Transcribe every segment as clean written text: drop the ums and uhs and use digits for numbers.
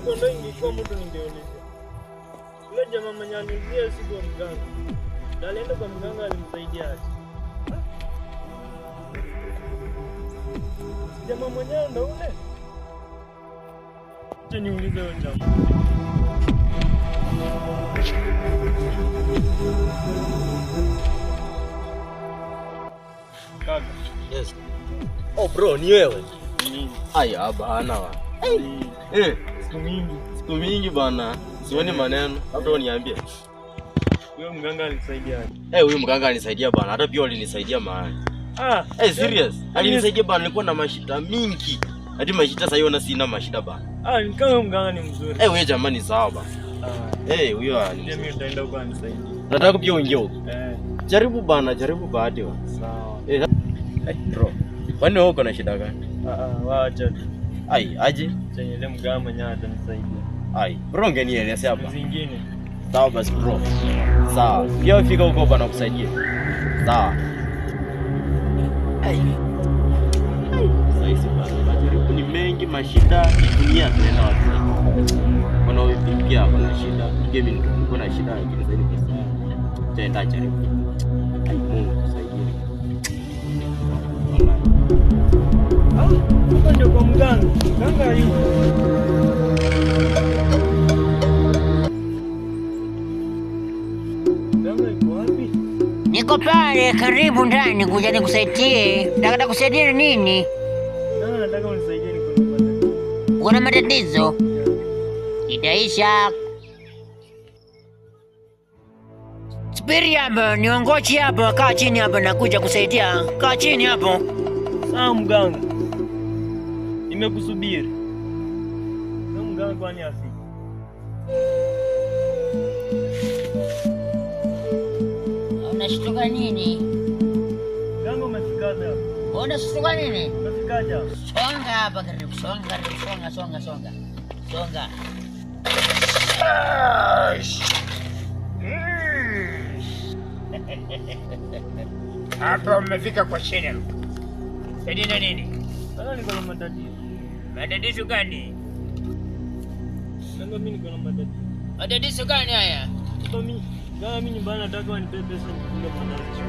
kondo ingekuwa mtu ningeonesha. Yule jamaa mwenye aliniambia siku mganga. Alienda kwa mganga alimsaidia aje. Jamaa mwenyewe ndo ule. Acha niulize huyo jamaa. Kaka. Yes. Oh bro, ni wewe? Nini? Aya bana wa. Siku mingi bana. Sioni maneno. Labda uniambie. Huyo mganga alisaidia aje? Huyo mganga alinisaidia bana. Hata pia alinisaidia mahali. Serious. Alinisaidia bana, nilikuwa na mashida mingi. Hadi mashida sasa hiyo na sina mashida bana. Ni kama mganga ni mzuri. Huyo jamaa ni sawa bana. Huyo mimi nitaenda huko anisaidie. Nataka pia uingie huko. Jaribu bana, jaribu bahati wa. Sawa. Bro. Kwani wewe uko na shida gani? Wacha tu. Aje? Chenye ile mganga mwenyewe atanisaidia. Bro ngenielezea hapa. Zingine. Sawa basi bro. Sawa. Pia ufika huko bana kusaidia. Sawa. Sasa bana, majaribu ni mengi, mashida dunia tena watu. Kuna upikia hapa na shida. Mimi niko na shida nyingine zaidi kwa sababu. Tenda jaribu. Mungu tusaidie. Hapa ndio kwa mganga. Mganga yuko. Mganga yuko wapi? Niko pale karibu ndani kuja nikusaidie. Nataka kusaidia nini? Nataka unisaidie niko na matatizo. Una matatizo? Itaisha. Subiri hapa, niongoje hapa, kaa chini hapa nakuja kusaidia. Kaa chini hapo. Sawa mganga. Nimekusubiri. Na mganga kwani afiki? Unashtuka nini? Mganga umefikaje hapa? Unashtuka nini? Umefikaje hapa? Songa hapa karibu, songa. Songa. Hapa umefika kwa chini. Saidia nini? Sasa niko na matatizo. Matatizo gani? Sasa mimi niko na matatizo. Matatizo gani haya? Kama mimi nyumbani nataka wanipe pesa nikule mandazi.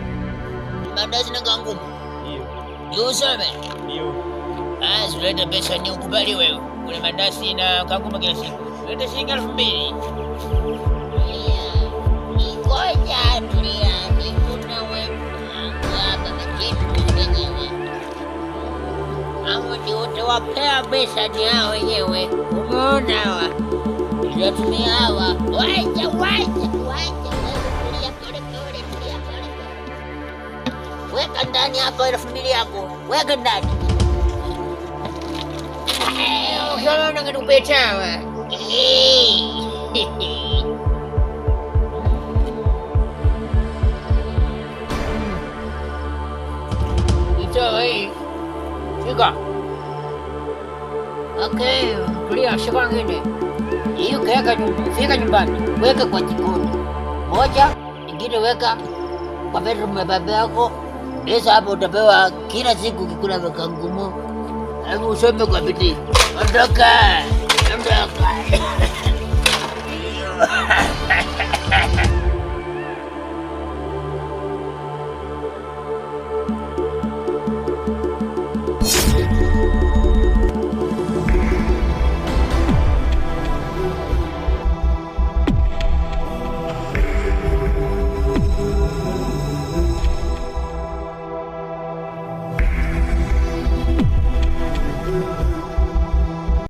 Mandazi na gangu. Ndio. Ndio usome? Ndio. Leta pesa ni ukubali wewe. Ule mandazi na kangu kila siku. Leta shilingi 2000. Ngoja tulia. Nikuna wewe. Hapa kitu wenyewe. Hao ndio utawapea pesa ni hao wenyewe. Umeona hawa? Ndio tumia hawa. Wacha. Weka ndani hapa 2000 yako. Weka ndani. Ukiona ungetupetawa. Itoa hii. Shika. Okay, tulia, shika ngine. Hiyo fika nyumbani. Weka kwa jikoni. Moja, ingine weka kwa bedroom ya baba yako. Pesa hapo utapewa kila siku ukikula makangumu. Hebu usome kwa bidii. Ondoka.